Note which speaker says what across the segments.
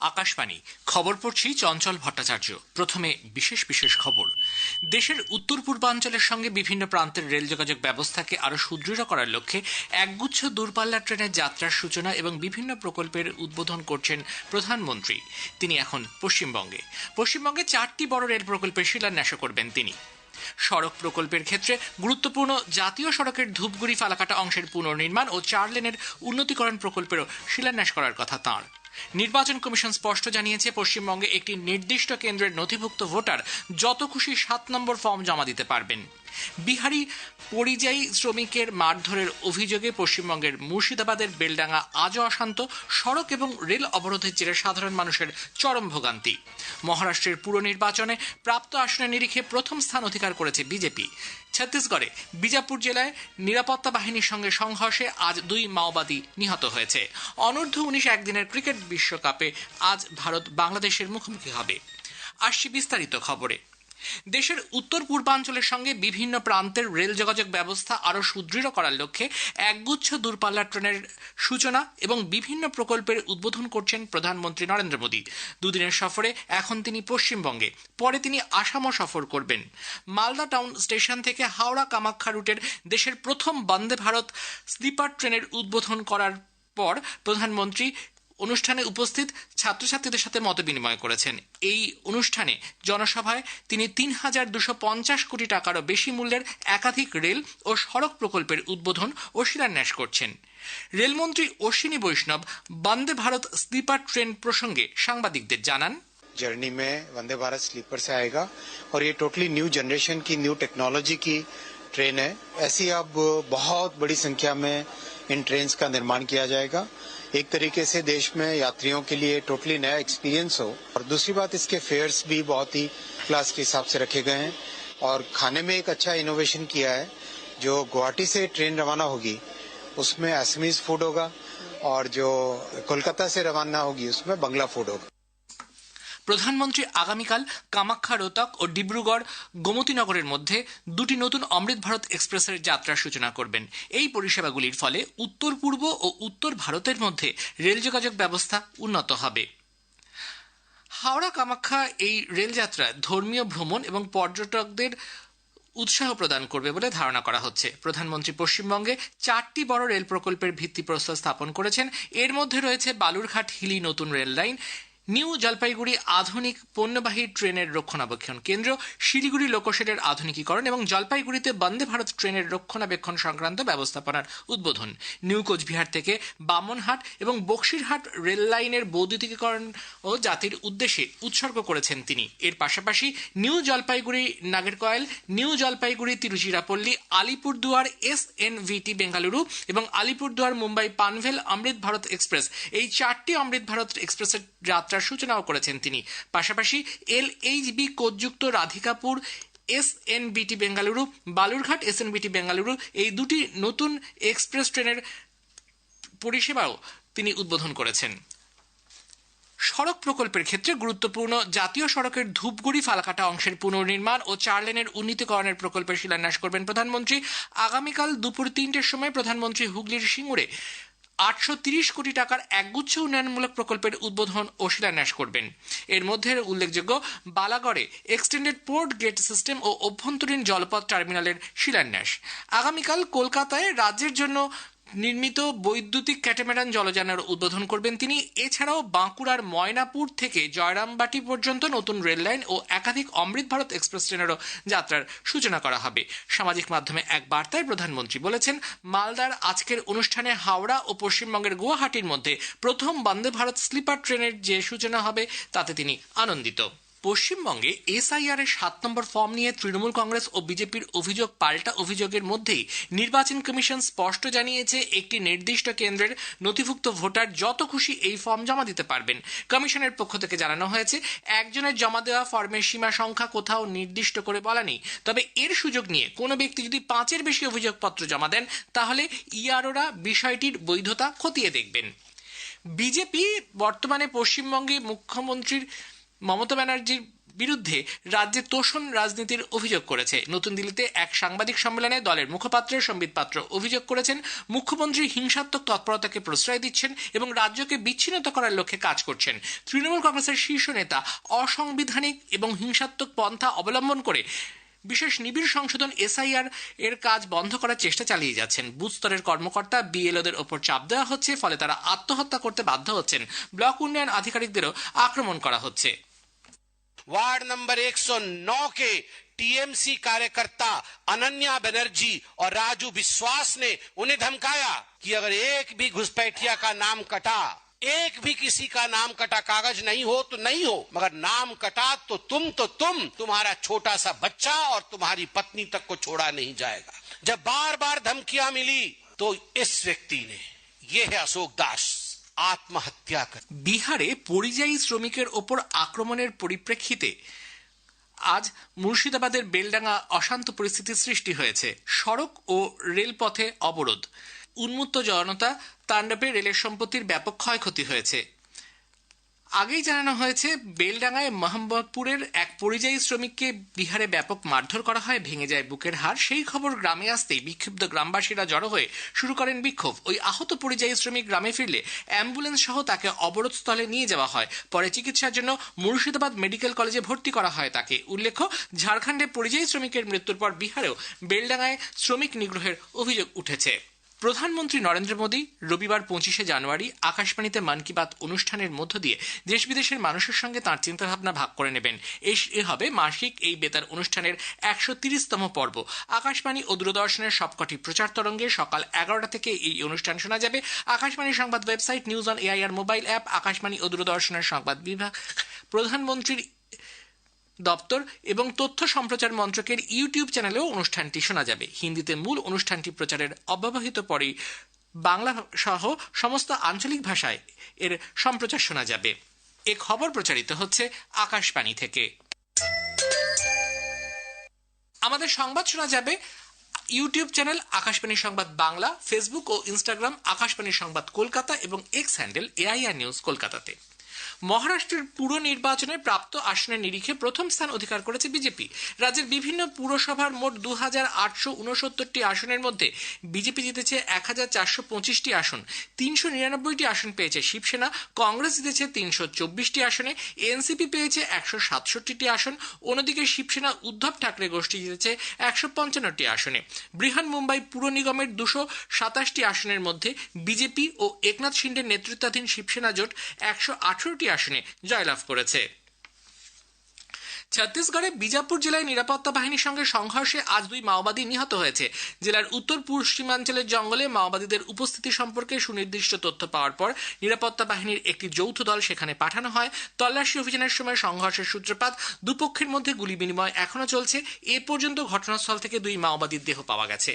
Speaker 1: আকাশবাণী খবর পড়ছি চঞ্চল ভট্টাচার্য। প্রথমে বিশেষ খবর। দেশের উত্তর পূর্বাঞ্চলের সঙ্গে বিভিন্ন প্রান্তের রেল যোগাযোগ ব্যবস্থাকে আরো সুদৃঢ় করার লক্ষ্যে একগুচ্ছ দূরপাল্লার ট্রেনের যাত্রার সূচনা এবং বিভিন্ন প্রকল্পের উদ্বোধন করছেন প্রধানমন্ত্রী। তিনি এখন পশ্চিমবঙ্গে 4টি বড় রেল প্রকল্পের শিলান্যাস করবেন তিনি। সড়ক প্রকল্পের ক্ষেত্রে গুরুত্বপূর্ণ জাতীয় সড়কের ধূপগুড়ি ফালাকাটা অংশের পুনর্নির্মাণ ও 4 লেনের উন্নতিকরণ প্রকল্পেরও শিলান্যাস করার কথা তাঁর। নির্বাচন কমিশন স্পষ্ট জানিয়েছে, পশ্চিমবঙ্গে একটি নির্দিষ্ট কেন্দ্রের নথিভুক্ত ভোটার যত খুশি 7 নম্বর ফর্ম জমা দিতে পারবেন। বিহারি পরিযায়ী শ্রমিকের মারধরের অভিযোগে পশ্চিমবঙ্গের মুর্শিদাবাদের বেলডাঙ্গা আজও অশান্ত। সড়ক এবং রেল অবরোধের জেরে সাধারণ মানুষের চরম ভোগান্তি। মহারাষ্ট্রের পুর নির্বাচনে প্রাপ্ত আসনের নিরিখে প্রথম স্থান অধিকার করেছে বিজেপি। ছত্তিশগড়ে বিজাপুর জেলায় নিরাপত্তা বাহিনীর সঙ্গে সংঘর্ষে আজ 2 মাওবাদী নিহত হয়েছে। অনূর্ধ্ব-19 একদিনের ক্রিকেট বিশ্বকাপে আজ ভারত বাংলাদেশের মুখোমুখি হবে। আসছি বিস্তারিত খবরে। দেশের উত্তর পূর্বাঞ্চলের সঙ্গে বিভিন্ন প্রান্তের রেল যোগাযোগ ব্যবস্থা আরো সুদৃঢ় করার লক্ষ্যে একগুচ্ছ দূরপাল্লার ট্রেনের সূচনা এবং বিভিন্ন প্রকল্পের উদ্বোধন করছেন প্রধানমন্ত্রী নরেন্দ্র মোদী। দুদিনের সফরে এখন তিনি পশ্চিমবঙ্গে, পরে তিনি আসামও সফর করবেন। মালদা টাউন স্টেশন থেকে হাওড়া কামাখ্যা রুটের দেশের প্রথম বন্দে ভারত স্লিপার ট্রেনের উদ্বোধন করার পর প্রধানমন্ত্রী অনুষ্ঠানে উপস্থিত ছাত্রছাত্রীদের সাথে মত বিনিময় করেছেন। এই অনুষ্ঠানে জনসভায় তিনি ৩,২৫০ কোটি টাকারও বেশি মূল্যের একাধিক রেল ও সড়ক প্রকল্পের উদ্বোধন ও শিলান্যাস করছেন। রেলমন্ত্রী অশ্বিনী বৈষ্ণব বন্দে ভারত স্লিপার ট্রেন প্রসঙ্গে সাংবাদিকদের জানান,
Speaker 2: जर्नी में वंदे भारत स्लीपर से आएगा और ये टोटली न्यू जनरेशन की, न्यू टेक्नोलॉजी की ट्रेन है। ऐसी अब बहुत बड़ी संख्या में इन ट्रेन्स का निर्माण किया जाएगा। एक तरीके से देश में यात्रियों के लिए टोटली नया एक्सपीरियंस हो। और दूसरी बात, इसके फेयर्स भी बहुत ही क्लास के हिसाब से रखे गए हैं। और खाने में एक अच्छा इनोवेशन किया है। जो गुवाहाटी से ट्रेन रवाना होगी उसमें असमीज फूड होगा और जो कोलकाता से रवाना होगी उसमें बांग्ला फूड होगा।
Speaker 1: প্রধানমন্ত্রী আগামীকাল কামাখ্যা রোহতক ও ডিব্রুগড় গোমতীনগরের মধ্যে 2টি নতুন অমৃত ভারত এক্সপ্রেসের যাত্রার সূচনা করবেন। এই পরিষেবাগুলির ফলে উত্তর পূর্ব ও উত্তর ভারতের মধ্যে রেল যোগাযোগ ব্যবস্থা উন্নত হবে। হাওড়া কামাখ্যা এই রেলযাত্রা ধর্মীয় ভ্রমণ এবং পর্যটকদের উৎসাহ প্রদান করবে বলে ধারণা করা হচ্ছে। প্রধানমন্ত্রী পশ্চিমবঙ্গে 4টি বড় রেল প্রকল্পের ভিত্তিপ্রস্তর স্থাপন করেছেন। এর মধ্যে রয়েছে বালুরঘাট হিলি নতুন রেল লাইন, নিউ জলপাইগুড়ি আধুনিক পণ্যবাহী ট্রেনের রক্ষণাবেক্ষণ কেন্দ্র, শিলিগুড়ি লোকোশেডের আধুনিকীকরণ এবং জলপাইগুড়িতে বন্দে ভারত ট্রেনের রক্ষণাবেক্ষণ সংক্রান্ত ব্যবস্থাপনার উদ্বোধন। নিউ কোচবিহার থেকে বামনহাট এবং বক্সিরহাট রেল লাইনের বৈদ্যুতিকীকরণ ও জাতির উদ্দেশ্যে উৎসর্গ করেছেন তিনি। এর পাশাপাশি new Jalpaiguri Nagercoil, new Jalpaiguri Tiruchirappalli, Alipurduar SNVT Bengaluru এবং আলিপুরদুয়ার মুম্বাই পানভেল অমৃত ভারত এক্সপ্রেস, এই 4টি অমৃত ভারত এক্সপ্রেসের যাত্রার সূচনাও করেছেন তিনি। পাশাপাশি LHB কোচযুক্ত Radhikapur SNBT Bengaluru, Balurghat SNBT Bengaluru, এই 2টি নতুন এক্সপ্রেস ট্রেনের পরিষেবাও তিনি উদ্বোধন করেছেন। সড়ক প্রকল্পের ক্ষেত্রে গুরুত্বপূর্ণ জাতীয় সড়কের ধূপগুড়ি ফালাকাটা অংশের পুনর্নির্মাণ ও 4 লেনের উন্নতিকরণের প্রকল্পের শিলান্যাস করবেন প্রধানমন্ত্রী। আগামীকাল দুপুর 3টের সময় প্রধানমন্ত্রী হুগলির সিঙ্গুরে 830 কোটি টাকার একগুচ্ছ উন্নয়নমূলক প্রকল্পের উদ্বোধন ও শিলান্যাস করবেন। এর মধ্যে উল্লেখযোগ্য বালাগড়ে এক্সটেন্ডেড পোর্ট গেট সিস্টেম ও অভ্যন্তরীণ জলপথ টার্মিনালের শিলান্যাস। আগামীকাল কলকাতায় রাজ্যের জন্য নির্মিত বৈদ্যুতিক ক্যাটামারান জলযানের উদ্বোধন করবেন তিনি। এছাড়াও বাঁকুড়ার ময়নাপুর থেকে জয়রামবাটি পর্যন্ত নতুন রেল লাইন ও একাধিক অমৃত ভারত এক্সপ্রেস ট্রেনেরও যাত্রার সূচনা করা হবে। সামাজিক মাধ্যমে এক বার্তায় প্রধানমন্ত্রী বলেছেন, মালদার আজকের অনুষ্ঠানে হাওড়া ও পশ্চিমবঙ্গের গুয়াহাটির মধ্যে প্রথম বন্দে ভারত স্লিপার ট্রেনের যে সূচনা হবে তাতে তিনি আনন্দিত। পশ্চিমবঙ্গে SIR এর 7 নম্বর ফর্ম নিয়ে তৃণমূল কংগ্রেস ও বিজেপির অভিযোগ পাল্টা অভিযোগের মধ্যেই নির্বাচন কমিশন স্পষ্ট জানিয়েছে, একটি নির্দিষ্ট কেন্দ্রের নথিভুক্ত ভোটার যত খুশি এই ফর্ম জমা দিতে পারবেন। কমিশনের পক্ষ থেকে জানানো হয়েছে, একজনের জমা দেওয়া ফর্মের সীমা সংখ্যা কোথাও নির্দিষ্ট করে বলা নেই। তবে এর সুযোগ নিয়ে কোনো ব্যক্তি যদি 5-এর বেশি অভিযোগপত্র জমা দেন তাহলে EROরা বিষয়টির বৈধতা খতিয়ে দেখবেন। বিজেপি বর্তমানে পশ্চিমবঙ্গে মুখ্যমন্ত্রীর মমতা ব্যানার্জির বিরুদ্ধে রাজ্যে তোষণ রাজনীতির অভিযোগ করেছে। নতুন দিল্লিতে এক সাংবাদিক সম্মেলনে দলের মুখপাত্র সম্বিত পাত্র অভিযোগ করেছেন, মুখ্যমন্ত্রী হিংসাত্মক তৎপরতাকে প্রশ্রয় দিচ্ছেন এবং রাজ্যকে বিচ্ছিন্ন করার লক্ষ্যে কাজ করছেন। তৃণমূল কংগ্রেসের শীর্ষ নেতা অসাংবিধানিক এবং হিংসাত্মক পন্থা অবলম্বন করে বিশেষ নিবিড় সংশোধন এসআইআর এর কাজ বন্ধ করার চেষ্টা চালিয়ে যাচ্ছেন। বুথ স্তরের কর্মকর্তা বিএলওদের ওপর চাপ দেওয়া হচ্ছে, ফলে তারা আত্মহত্যা করতে বাধ্য হচ্ছেন। ব্লক উন্নয়ন আধিকারিকদেরও আক্রমণ করা হচ্ছে।
Speaker 3: वार्ड नंबर 109 के टीएमसी कार्यकर्ता अनन्या बनर्जी और राजू विश्वास ने उन्हें धमकाया कि अगर एक भी घुसपैठिया का नाम कटा, एक भी किसी का नाम कटा, कागज नहीं हो तो नहीं हो, मगर नाम कटा तो तुम तुम्हारा छोटा सा बच्चा और तुम्हारी पत्नी तक को छोड़ा नहीं जाएगा। जब बार बार धमकियां मिली तो इस व्यक्ति ने, ये है अशोक दास, আত্মহত্যা করে।
Speaker 1: বিহারে পরিযায়ী শ্রমিকের ওপর আক্রমণের পরিপ্রেক্ষিতে আজ মুর্শিদাবাদের বেলডাঙ্গা অশান্ত পরিস্থিতির সৃষ্টি হয়েছে। সড়ক ও রেলপথে অবরোধ, উন্মত্ত জনতা তাণ্ডবে রেলের সম্পত্তির ব্যাপক ক্ষয়ক্ষতি হয়েছে। আগেই জানানো হয়েছে, বেলডাঙ্গায় মোহাম্মদপুরের এক পরিযায়ী শ্রমিককে বিহারে ব্যাপক মারধর করা হয়, ভেঙে যায় বুকের হাড়। সেই খবর গ্রামে আসতেই বিক্ষুব্ধ গ্রামবাসীরা জড়ো হয়ে শুরু করেন বিক্ষোভ। ওই আহত পরিযায়ী শ্রমিক গ্রামে ফিরলে অ্যাম্বুলেন্স সহ তাকে অবরোধস্থলে নিয়ে যাওয়া হয়। পরে চিকিৎসার জন্য মুর্শিদাবাদ মেডিকেল কলেজে ভর্তি করা হয় তাকে। উল্লেখ্য, ঝাড়খণ্ডে পরিযায়ী শ্রমিকের মৃত্যুর পর বিহারেও বেলডাঙ্গায় শ্রমিক নিগ্রহের অভিযোগ উঠেছে। প্রধানমন্ত্রী নরেন্দ্র মোদী রবিবার 25শে জানুয়ারি আকাশবাণীতে মন কি বাত অনুষ্ঠানের মধ্য দিয়ে দেশ বিদেশের মানুষের সঙ্গে তাঁর চিন্তাভাবনা ভাগ করে নেবেন। এ হবে মাসিক এই বেতার অনুষ্ঠানের 130তম পর্ব। আকাশবাণী ও দূরদর্শনের সবকটি প্রচার তরঙ্গে সকাল 11টা থেকে এই অনুষ্ঠান শোনা যাবে। আকাশবাণী সংবাদ website, news on AIR mobile app, Akashvani ও দূরদর্শনের সংবাদ বিভাগ, প্রধানমন্ত্রীর দপ্তর এবং তথ্য সম্প্রচার মন্ত্রকের ইউটিউব চ্যানেলেও অনুষ্ঠানটি শোনা যাবে। হিন্দিতে মূল অনুষ্ঠানটি প্রচারের অব্যবহিত পরেই বাংলা সহ সমস্ত আঞ্চলিক ভাষায় এর সম্প্রচার শোনা যাবে। এ খবর প্রচারিত হচ্ছে আকাশবাণী থেকে। আমাদের সংবাদ শোনা যাবে ইউটিউব চ্যানেল আকাশবাণী সংবাদ বাংলা, ফেসবুক ও ইনস্টাগ্রাম আকাশবাণী সংবাদ কলকাতা এবং এক্স হ্যান্ডেল এআইআর নিউজ কলকাতাতে। মহারাষ্ট্রের পুর নির্বাচনে প্রাপ্ত আসনের নিরিখে প্রথম স্থান অধিকার করেছে বিজেপি। রাজ্যের বিভিন্ন পুরসভার মোট 2869টি আসনের মধ্যে বিজেপি জিতেছে 1425টি আসন। 399টি আসন পেয়েছে শিবসেনা, কংগ্রেস জিতেছে 324টি আসনে, এনসিপি পেয়েছে 167টি আসন। অন্যদিকে শিবসেনা উদ্ধব ঠাকরে গোষ্ঠী জিতেছে 155টি আসনে। বৃহন মুম্বাই পুর নিগমের 227টি আসনের মধ্যে বিজেপি ও একনাথ শিন্ডের নেতৃত্বাধীন শিবসেনা জোট 118টি আসনে জয়লাভ করেছে। ছত্তিশগড়ে বিজাপুর জেলায় নিরাপত্তা বাহিনীর সঙ্গে সংঘর্ষে আজ 2 মাওবাদী নিহত হয়েছে। জেলার উত্তর পশ্চিমাঞ্চলের জঙ্গলে মাওবাদীদের উপস্থিতি সম্পর্কে সুনির্দিষ্ট তথ্য পাওয়ার পর নিরাপত্তা বাহিনীর একটি যৌথ দল সেখানে পাঠানো হয়। তল্লাশি অভিযানের সময় সংঘর্ষের সূত্রপাত, দুপক্ষের মধ্যে গুলি বিনিময় এখনো চলছে। এ পর্যন্ত ঘটনাস্থল থেকে 2 মাওবাদীর দেহ পাওয়া গেছে।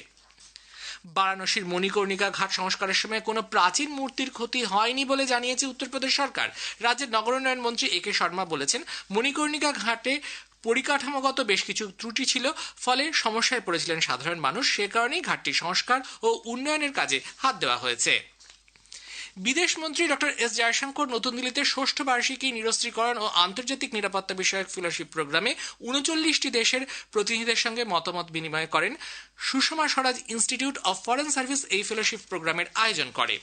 Speaker 1: বারাণসীর মণিকর্ণিকা ঘাট সংস্কারের সময় কোনো প্রাচীন মূর্তির ক্ষতি হয়নি বলে জানিয়েছে উত্তরপ্রদেশ সরকার। রাজ্যের নগরোন্নয়ন মন্ত্রী একে শর্মা বলেছেন, মণিকর্ণিকা ঘাটে পরিকাঠামোগত বেশ কিছু ত্রুটি ছিল, ফলে সমস্যায় পড়েছিলেন সাধারণ মানুষ। সে কারণেই ঘাটটি সংস্কার ও উন্নয়নের কাজে হাত দেওয়া হয়েছে। বিদেশমন্ত্রী ডক্টর এস জয়শঙ্কর নতুন দিল্লিতে ষষ্ঠ বার্ষিকী নিরস্ত্রীকরণ ও আন্তর্জাতিক নিরাপত্তা বিষয়ক ফেলোশিপ প্রোগ্রামে 39টি দেশের প্রতিনিধিদের সঙ্গে মতামত বিনিময় করেন। Sushma Swaraj institute of foreign service এই ফেলোশিপ প্রোগ্রামের আয়োজন করে।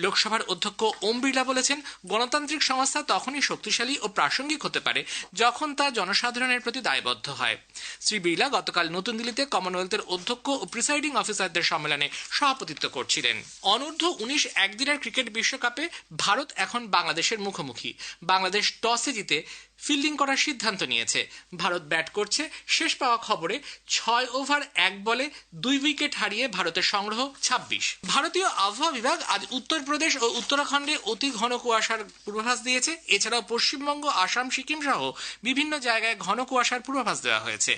Speaker 1: লোকসভার অধ্যক্ষ ওম বিড়লা বলেছেন, গণতান্ত্রিক সংস্থা তখনই শক্তিশালী ও প্রাসঙ্গিক হতে পারে যখন তা জনসাধারণের প্রতি দায়বদ্ধ হয়। শ্রী বিড়লা গতকাল নতুন দিল্লিতে কমনওয়েলথের অধ্যক্ষ ও প্রিসাইডিং অফিসারদের সম্মেলনে সভাপতিত্ব করছিলেন। অনূর্ধ্ব 19 একদিনের ক্রিকেট বিশ্বকাপে ভারত এখন বাংলাদেশের মুখোমুখি। বাংলাদেশ টসে জিতে ফিল্ডিং করার সিদ্ধান্ত নিয়েছে। ভারত ব্যাট করছে। শেষ পাওয়া খবরে 6 ওভার 1 বলে 2 উইকেট হারিয়ে ভারতের সংগ্রহ 26। ভারতীয় আবহাওয়া বিভাগ আজ উত্তরপ্রদেশ ও উত্তরাখণ্ডে অতি ঘন কুয়াশার পূর্বাভাস দিয়েছে। এছাড়াও পশ্চিমবঙ্গ, আসাম, সিকিম সহ বিভিন্ন জায়গায় ঘন কুয়াশার পূর্বাভাস দেওয়া হয়েছে।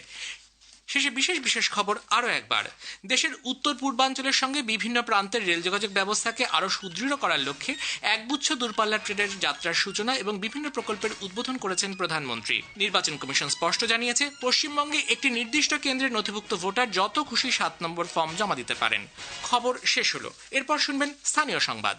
Speaker 1: শেষে বিশেষ খবর আরও একবার। দেশের উত্তর পূর্বাঞ্চলের সঙ্গে বিভিন্ন প্রান্তের রেল যোগাযোগ ব্যবস্থাকে আরও সুদৃঢ় করার লক্ষ্যে একগুচ্ছ দূরপাল্লার ট্রেনের যাত্রার সূচনা এবং বিভিন্ন প্রকল্পের উদ্বোধন করেছেন প্রধানমন্ত্রী। নির্বাচন কমিশন স্পষ্ট জানিয়েছে, পশ্চিমবঙ্গে একটি নির্দিষ্ট কেন্দ্রের নথিভুক্ত ভোটার যত খুশি 7 নম্বর ফর্ম জমা দিতে পারেন। খবর শেষ হলো। এরপর শুনবেন স্থানীয় সংবাদ।